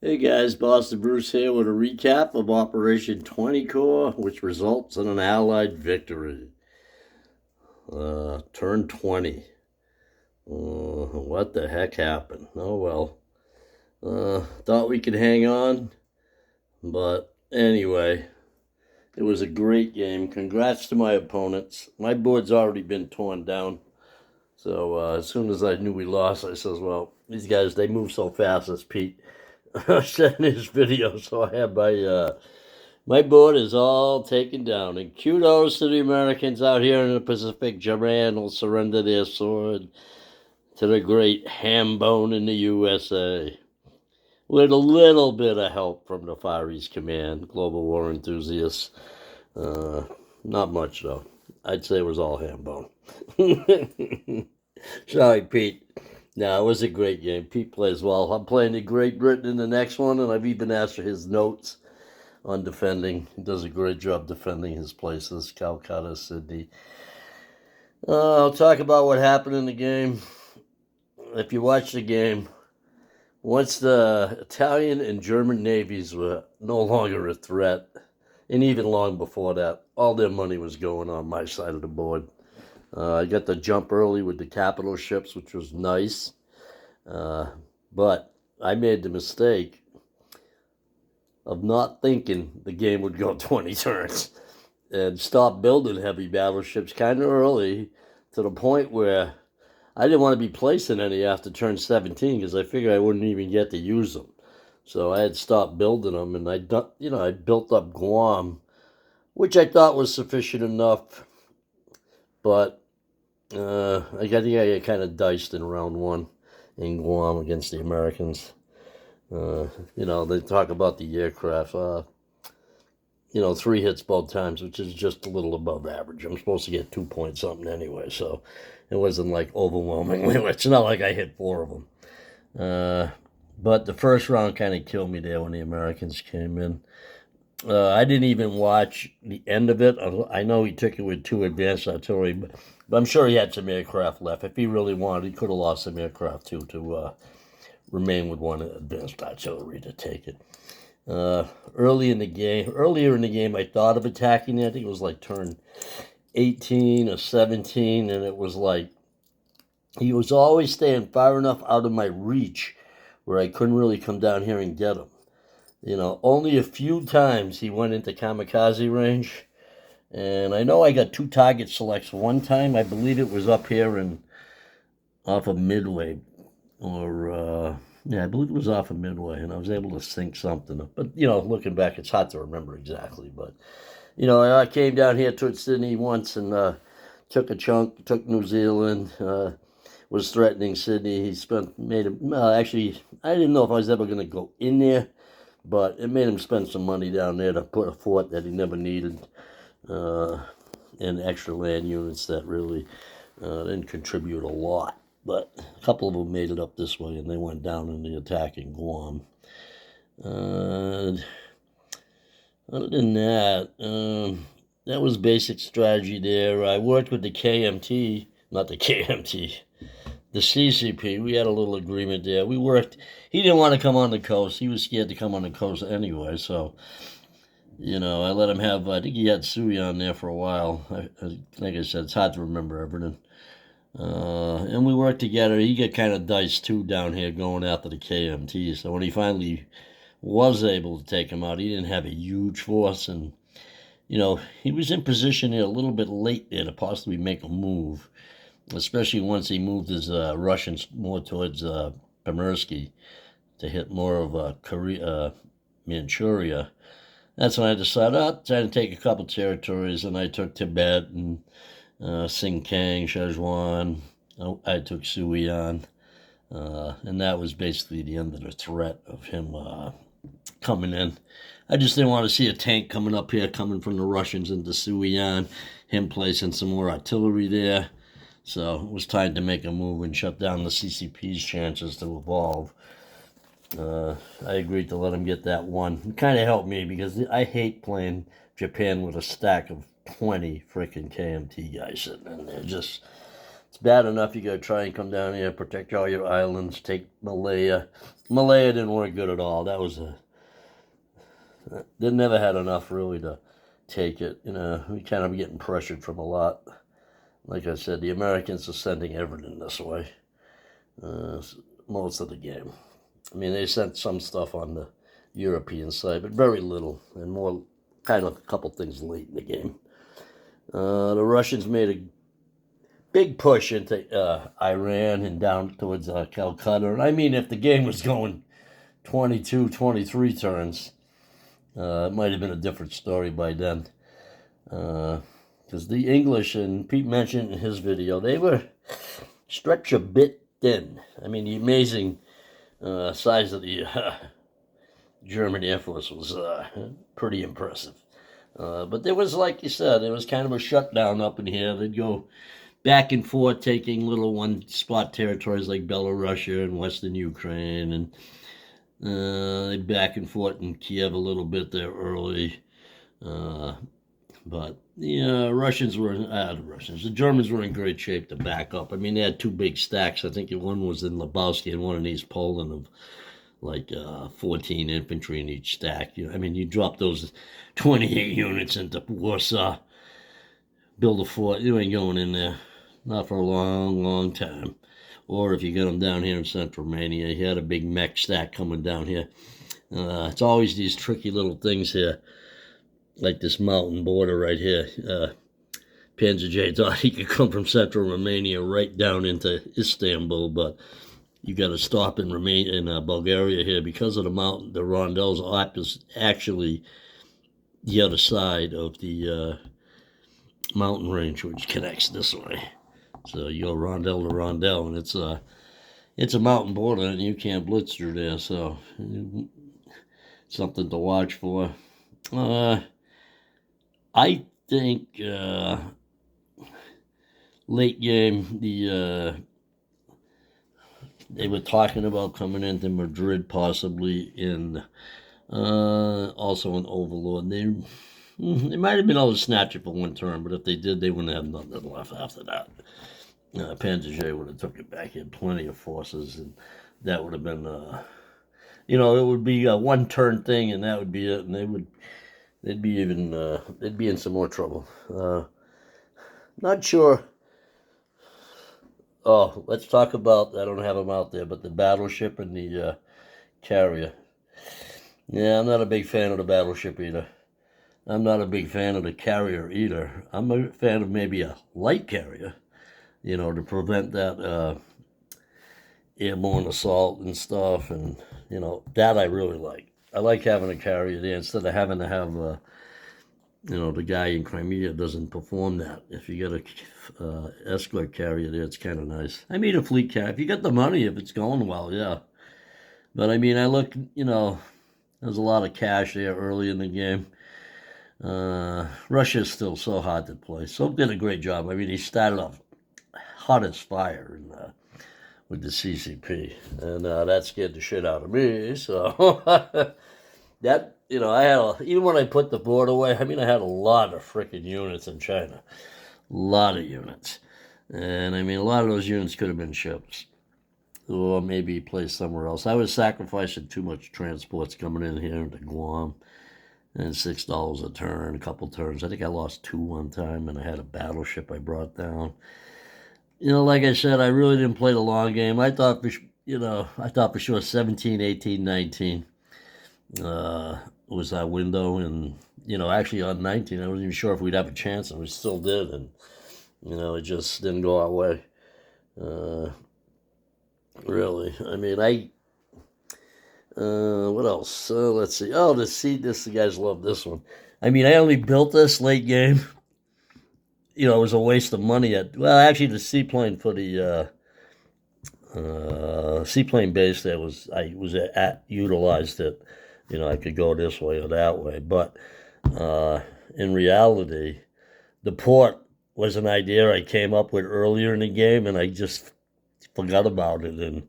Hey guys, Boston Bruce here with a recap of Operation 20 Core, which results in an Allied victory. Turn 20. What the heck happened? Oh well. Thought we could hang on, but anyway, it was a great game. Congrats to my opponents. My board's already been torn down. So as soon as I knew we lost, I says, well, these guys, they move so fast, as Pete said in his video. So I had my board is all taken down. And kudos to the Americans out here in the Pacific. Japan will surrender their sword to the great Hambone in the USA. With a little bit of help from the Far East Command, global war enthusiasts. Uh, Not much, though. I'd say it was all Hambone. Sorry, Pete. No, it was a great game. Pete plays well. I'm playing the Great Britain in the next one, and I've even asked for his notes on defending. He does a great job defending his places. Calcutta, Sydney. I'll talk about what happened in the game. If you watch the game, once the Italian and German navies were no longer a threat, and even long before that, all their money was going on my side of the board. I got the jump early with the capital ships, which was nice. But I made the mistake of not thinking the game would go 20 turns and stopped building heavy battleships kind of early to the point where I didn't want to be placing any after turn 17 because I figured I wouldn't even get to use them. So I had stopped building them, and I built up Guam, which I thought was sufficient enough, but I think I got kind of diced in round one in Guam against the Americans. They talk about the aircraft. 3 hits both times, which is just a little above average. I'm supposed to get 2 point something anyway, so it wasn't like overwhelmingly. It's not like I hit four of them. But the first round kind of killed me there when the Americans came in. I didn't even watch the end of it. I know he took it with two advanced artillery, but I'm sure he had some aircraft left. If he really wanted, he could have lost some aircraft too to remain with one advanced artillery to take it. Earlier in the game, I thought of attacking it. I think it was like turn 18 or 17, and it was like he was always staying far enough out of my reach where I couldn't really come down here and get him. Only a few times he went into kamikaze range, and I know I got two target selects one time. I believe it was up here in off of Midway, or yeah, I believe it was off of Midway, and I was able to sink something. But looking back, it's hard to remember exactly. But I came down here to Sydney once and took a chunk, took New Zealand. Was threatening Sydney. Made him. Well, actually, I didn't know if I was ever going to go in there, but it made him spend some money down there to put a fort that he never needed, and extra land units that really didn't contribute a lot. But a couple of them made it up this way, and they went down in the attack in Guam. Other than that, that was basic strategy there. I worked with the KMT, not the KMT, the CCP. We had a little agreement there. We worked. He didn't want to come on the coast. He was scared to come on the coast anyway. So, I let him have. I think he had Sui on there for a while. Like I said, it's hard to remember everything. And we worked together. He got kind of diced too down here going after the KMT. So when he finally was able to take him out, he didn't have a huge force, and he was in position here a little bit late there to possibly make a move, especially once he moved his Russians more towards Pamursky to hit more of Korea, Manchuria. That's when I decided, try to take a couple territories, and I took Tibet and Sinkiang, Sichuan. I took Suian, and that was basically the end of the threat of him coming in. I just didn't want to see a tank coming up here, coming from the Russians into Suian, him placing some more artillery there. So it was time to make a move and shut down the CCP's chances to evolve. I agreed to let him get that one. It kind of helped me because I hate playing Japan with a stack of 20 freaking KMT guys sitting in there. It's bad enough you got to try and come down here, protect all your islands, take Malaya. Malaya didn't work good at all. That was they never had enough really to take it. We kind of getting pressured from a lot. Like I said, the Americans are sending everything this way. Most of the game. I mean, they sent some stuff on the European side, but very little, and more kind of a couple things late in the game. The Russians made a big push into Iran and down towards Calcutta. And I mean, if the game was going 22, 23 turns, it might have been a different story by then. Because the English, and Pete mentioned in his video, they were stretched a bit thin. I mean, the amazing size of the German Air Force was pretty impressive. But there was, like you said, there was kind of a shutdown up in here. They'd go back and forth, taking little one-spot territories like Belarusia and Western Ukraine, and back and forth in Kiev a little bit there early. But the the Germans were in great shape to back up. I mean, they had two big stacks. I think one was in Lebowski and one in East Poland of like 14 infantry in each stack. I mean, you drop those 28 units into Warsaw, build a fort, you ain't going in there. Not for a long, long time. Or if you get them down here in Central Romania, you had a big mech stack coming down here. It's always these tricky little things here, like this mountain border right here. Panzer J thought he could come from Central Romania right down into Istanbul, but you got to stop in Bulgaria here because of the mountain. The Rondel's is actually the other side of the mountain range, which connects this way. So you go Rondel to Rondel, and it's a mountain border, and you can't blitz through there. So something to watch for. I think late game they were talking about coming into Madrid, possibly in also an Overlord. They might have been able to snatch it for one turn, but if they did, they wouldn't have nothing left after that. Panzer J would have took it back. He had plenty of forces, and that would have been, it would be a one-turn thing, and that would be it. And they'd be in some more trouble. Not sure. Oh, let's talk about, I don't have them out there, but the battleship and the carrier. Yeah, I'm not a big fan of the battleship either. I'm not a big fan of the carrier either. I'm a fan of maybe a light carrier, to prevent that airborne assault and stuff. And, that I really like. I like having a carrier there instead of having to have, the guy in Crimea doesn't perform that. If you get a escort carrier there, it's kind of nice. I mean, a fleet carrier. If you got the money, if it's going well, yeah. But, I mean, I look, there's a lot of cash there early in the game. Russia's still so hard to play. Soap did a great job. I mean, he started off hot as fire with the CCP, and that scared the shit out of me. So that, even when I put the board away, I mean, I had a lot of freaking units in China, a lot of units, and I mean, a lot of those units could have been ships, or maybe placed somewhere else. I was sacrificing too much transports coming in here into Guam. And $6 a turn, a couple turns. I think I lost 2 one time, and I had a battleship I brought down. Like I said, I really didn't play the long game. I thought for sure 17, 18, 19 was our window. And, actually on 19, I wasn't even sure if we'd have a chance, and we still did. And, it just didn't go our way. Really. I mean, what else? Let's see. Oh, the guys love this one. I mean, I only built this late game. It was a waste of money. Actually, the seaplane for the seaplane base there utilized it. I could go this way or that way. But in reality, the port was an idea I came up with earlier in the game, and I just forgot about it. And,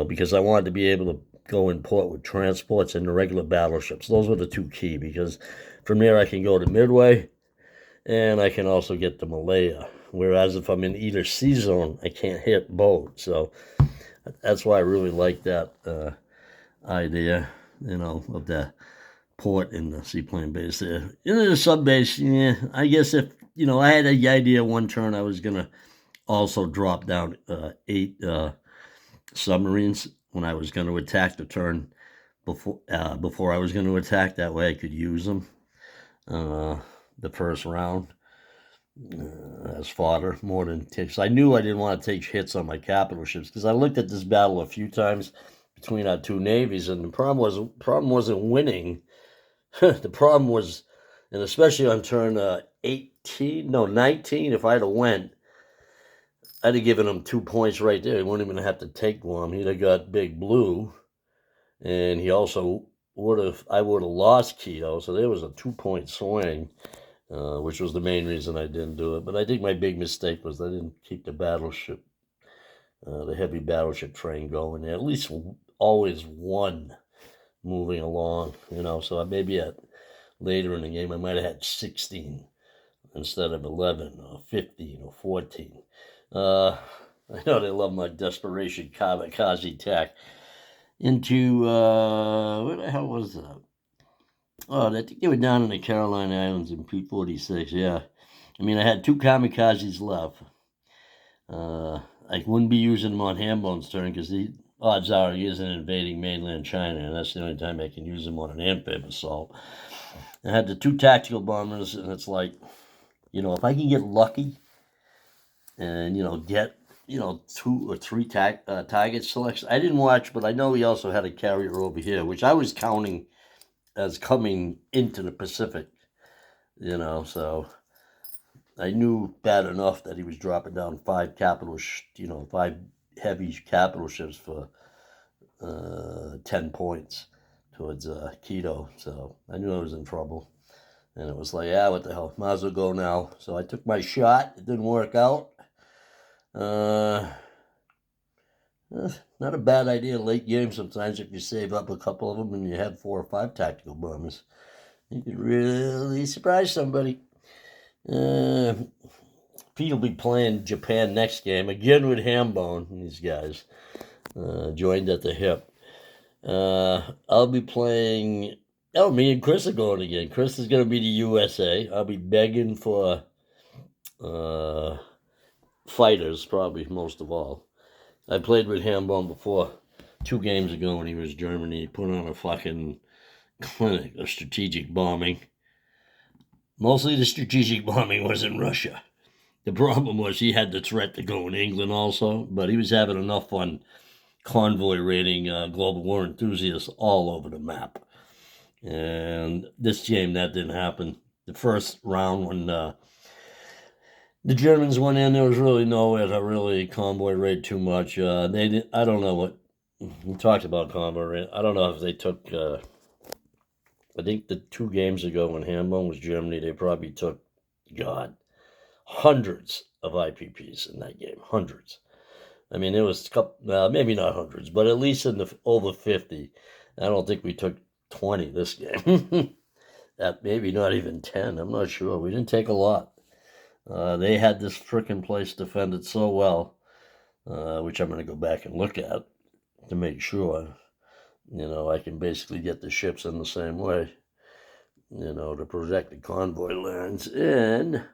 because I wanted to be able to go in port with transports and the regular battleships. Those were the two key, because from there I can go to Midway, and I can also get to Malaya. Whereas if I'm in either sea zone, I can't hit both. So that's why I really like that idea, of the port in the seaplane base there. In the sub base, yeah, I guess if, I had the idea one turn I was going to also drop down 8 submarines when I was going to attack the turn before I was going to attack. That way I could use them the first round as fodder more than ticks. I knew I didn't want to take hits on my capital ships because I looked at this battle a few times between our two navies, and the problem wasn't winning. The problem was, and especially on turn 19, if I'd have went, I'd have given him 2 points right there. He wouldn't even have to take Guam. He'd have got Big Blue, and he also I would have lost Quito, so there was a 2-point swing, which was the main reason I didn't do it. But I think my big mistake was I didn't keep the battleship, the heavy battleship train going there. At least always one moving along, so maybe later in the game I might have had 16 instead of 11 or 15 or 14. I know they love my desperation kamikaze attack into, where the hell was that? Oh, I think they were down in the Caroline Islands in P-46, yeah. I mean, I had 2 kamikazes left. I wouldn't be using them on Hambone's turn because the odds are he isn't invading mainland China, and that's the only time I can use them on an amphib assault. I had the 2 tactical bombers, and it's like, if I can get lucky and, get, 2 or 3 target selects. I didn't watch, but I know he also had a carrier over here, which I was counting as coming into the Pacific, so I knew bad enough that he was dropping down 5 5 heavy capital ships for 10 points towards Quito, so I knew I was in trouble. And it was like, what the hell, might as well go now. So I took my shot. It didn't work out. Not a bad idea late game sometimes if you save up a couple of them and you have 4 or 5 tactical bombers. You could really surprise somebody. Pete will be playing Japan next game, again with Hambone, these guys, joined at the hip. I'll be playing, me and Chris are going again. Chris is going to be the USA. I'll be begging for fighters, probably most of all. I played with Hambone before, 2 games ago when he was Germany. He put on a fucking clinic of strategic bombing. Mostly the strategic bombing was in Russia. The problem was he had the threat to go in England also, but he was having enough fun convoy raiding global war enthusiasts all over the map. And this game, that didn't happen. The first round when the Germans went in, there was really nowhere to really convoy raid too much. I don't know what, we talked about convoy raid. I don't know if they took, I think the 2 games ago when Hambone was Germany, they probably took, hundreds of IPPs in that game. Hundreds. I mean, it was a couple, maybe not hundreds, but at least in the over 50. I don't think we took 20 this game. That maybe not even 10. I'm not sure. We didn't take a lot. They had this frickin' place defended so well, which I'm going to go back and look at to make sure, I can basically get the ships in the same way, to protect the convoy lines and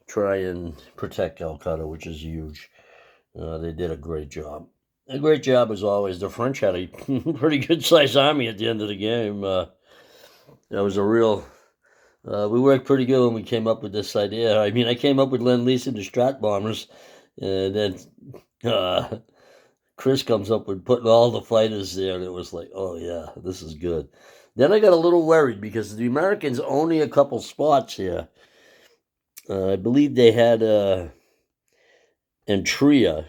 try and protect Calcutta, which is huge. They did a great job. A great job as always. The French had a pretty good-sized army at the end of the game. That was a real... we worked pretty good when we came up with this idea. I mean, I came up with Lend-Lease and the Strat bombers, and then Chris comes up with putting all the fighters there, and it was like, oh yeah, this is good. Then I got a little worried because the Americans only a couple spots here. I believe they had Antria,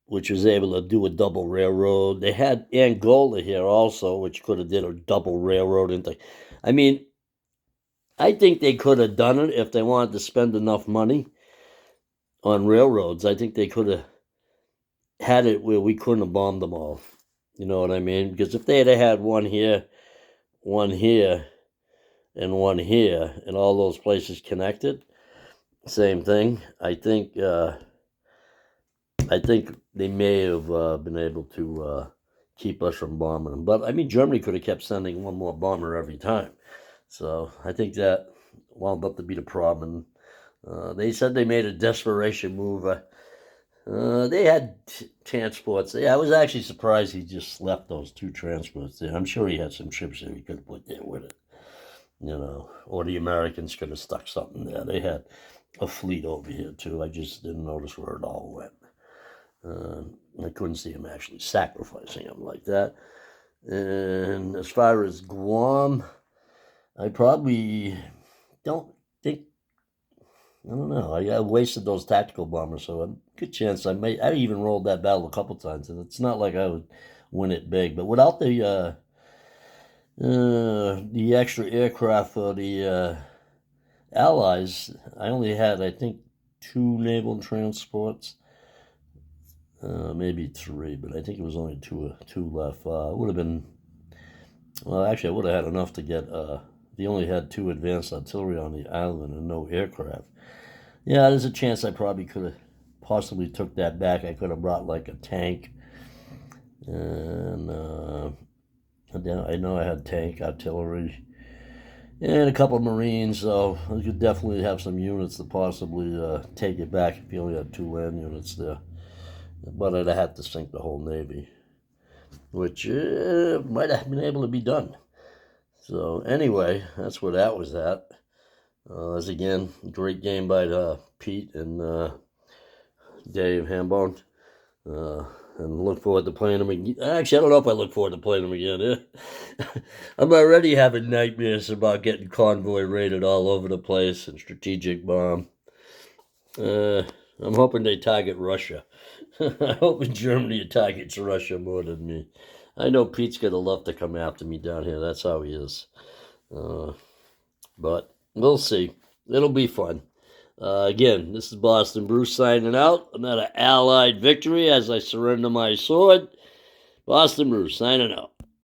which was able to do a double railroad. They had Angola here also, which could have did a double railroad. I mean, I think they could have done it if they wanted to spend enough money on railroads. I think they could have had it where we couldn't have bombed them all. You know what I mean? Because if they had one here, and one here, and all those places connected, same thing. I think they may have been able to keep us from bombing them. But I mean, Germany could have kept sending one more bomber every time. So I think that wound up to be the problem. They said they made a desperation move. They had transports. Yeah, I was actually surprised he just left those two transports there. I'm sure he had some ships that he could have put there with it, or the Americans could have stuck something there. They had a fleet over here too. I just didn't notice where it all went. I couldn't see him actually sacrificing them like that. And as far as Guam, I probably don't think. I don't know. I wasted those tactical bombers, so a good chance I even rolled that battle a couple times, and it's not like I would win it big. But without the extra aircraft for the Allies, I only had, I think, two naval transports, maybe three, but I think it was only two left. Would have been, well, actually, I would have had enough to get. They only had two advanced artillery on the island and no aircraft. Yeah, there's a chance I probably could have possibly took that back. I could have brought like a tank, and then I know I had tank artillery and a couple of Marines, so I could definitely have some units to possibly take it back if you only had two land units there. But I'd have had to sink the whole Navy, which might have been able to be done. So anyway, that's where that was at. As again, great game by Pete and Dave Hambone. And look forward to playing them again. Actually, I don't know if I look forward to playing them again. I'm already having nightmares about getting convoy raided all over the place and strategic bomb. I'm hoping they target Russia. I hope Germany targets Russia more than me. I know Pete's gonna love to come after me down here. That's how he is. But we'll see. It'll be fun. Again, this is Boston Bruce signing out. Another Allied victory as I surrender my sword. Boston Bruce signing out.